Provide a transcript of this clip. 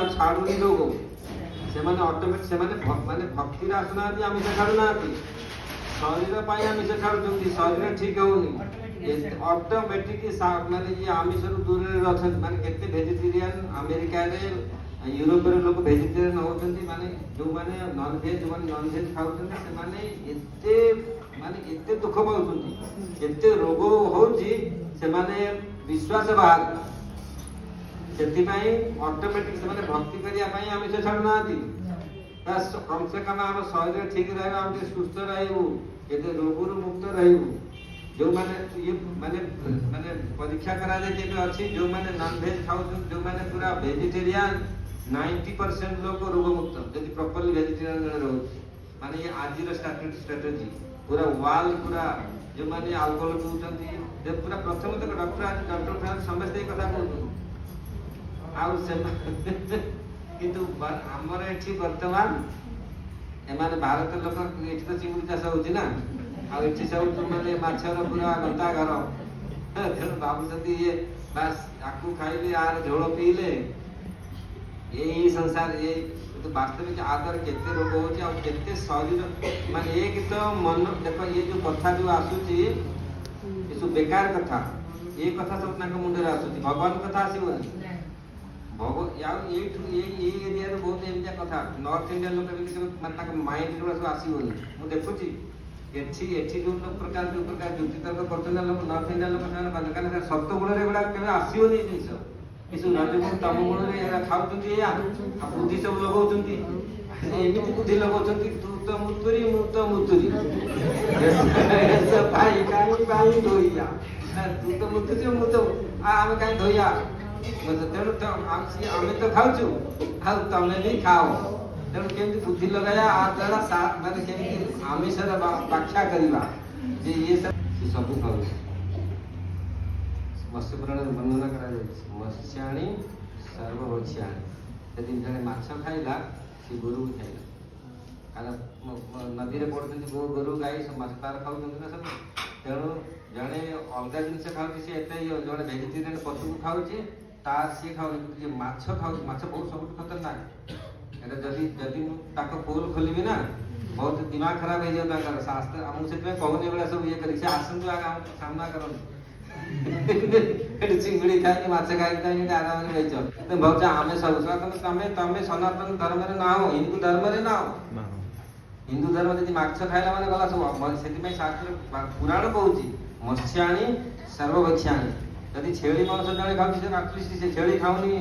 छाड़ूनी लोग से ऑटोमेटिक से माने भक्ति आसुना आमिष छाड़ूना शरीर पर आमिष छाड़ुं शरीर ठीक होनी ऑटोमेटिक माने ये आमिष दूर अच्छा माने केते वेजिटेरियन अमेरिका रे यूरोप रे लोग वेजिटेरियन होचंती माने जो माने नॉन वेज खाउचंती से माने एते दुख पाउचंती एते रोग होउची से माने विश्वास बाहर सेति पई ऑटोमेटिक से माने भक्ति करिया पई आमिष छाड़ना बस कम से कम हम शरीर ठीक रहबा हम सुस्थ रहबू एते रोगरु मुक्त रहबू जो माने ये माने माने परीक्षा करा दे के अछि जो माने नॉन वेज खाउ जो माने पूरा वेजिटेरियन 90% लोग रोग मुक्त यदि प्रॉपर्ली वेजिटेरियन रहो माने ये आज रो स्ट्रेटजी पूरा वाल पूरा जो माने अल्कोहल पिउचंती जे पूरा प्रथम तक डॉक्टर फ्रेंड समस्त कथा कहू आउ से किंतु हमर एठी वर्तमान एमाने भारत लोक एठी तो चिंगुड़ी चाष होची ना आ एठी सब माने माछर पूरा गंता घर तेणु भावुଛନ୍ତି ये बस आकू खाइले आर झोल पीले यही संसार ये तो वास्तविक आदर केते रोग होची आ केते शरीर माने एक तो मन देखो ये जो कथा जो आसुची ये सब बेकार कथा ये कथा सब नाक मुंडे आसुची भगवान कथा आसीबनी भगवान या ये एरिया रे बहुत एमिया कथा नॉर्थ इंडियन लोक भी माने नाक माइंड रो सब आसीबनी मु देखुची एठी जो प्रकार युक्ति तर्क करते लोक नॉर्थ इंडियन लोक कारण सत्य गुण रे गुडा केबे आसीबनी जिंस किसु रजगुण तम गुण रे एरा खाउचंती या बुद्धि सब लगाउचंती एमिति बुद्धि लगाउचंती तू तो मुतुरी भाई काई धोइया तू तो मुतुरी मुतो आमे काई धोइया तेणु तो आमे तो खाउछु आ तमे नहीं खाओ तेणु केमति बुद्धि लगाया आ द्वारा माने केमति आमिषर व्याख्या करिवा जे ये सब खाउ मत्स्य पुराण वर्णना करा मत्स्याणी सर्वभक्ष्याणी यदि जने माछ खाइला से गोरु खाइला कारण नदी रे पड़ते गोरु गाई सब माछ तार खाउछन ना सब तेणु जने अलगा जिनस खाउछि से एते जने वेजिटेरियन पशु खाउछि तार से खाउछि जे माछ खाउछि माछ बहुत सब खतरनाक एटा जदी ताको पोल खोलिबी ना बहुत दिमाग खराब हो जाता कर शास्त्र हम से कहने वाला सब ये करी से आसन जो आगा सामना करन चिंगड़ी खाई माछ खाई खाई आराम से बैठो तो भौजा हमें सब तमे सनातन धर्म रे ना हो हिंदू धर्म रे ना हो हिंदू धर्म यदि माछ खाइला माने गला सब सेति शास्त्र पुराण कहूची मत्स्याणी सर्वभक्ष्याणी यदि छेली मांस जणे खाउची से छेली खाउनी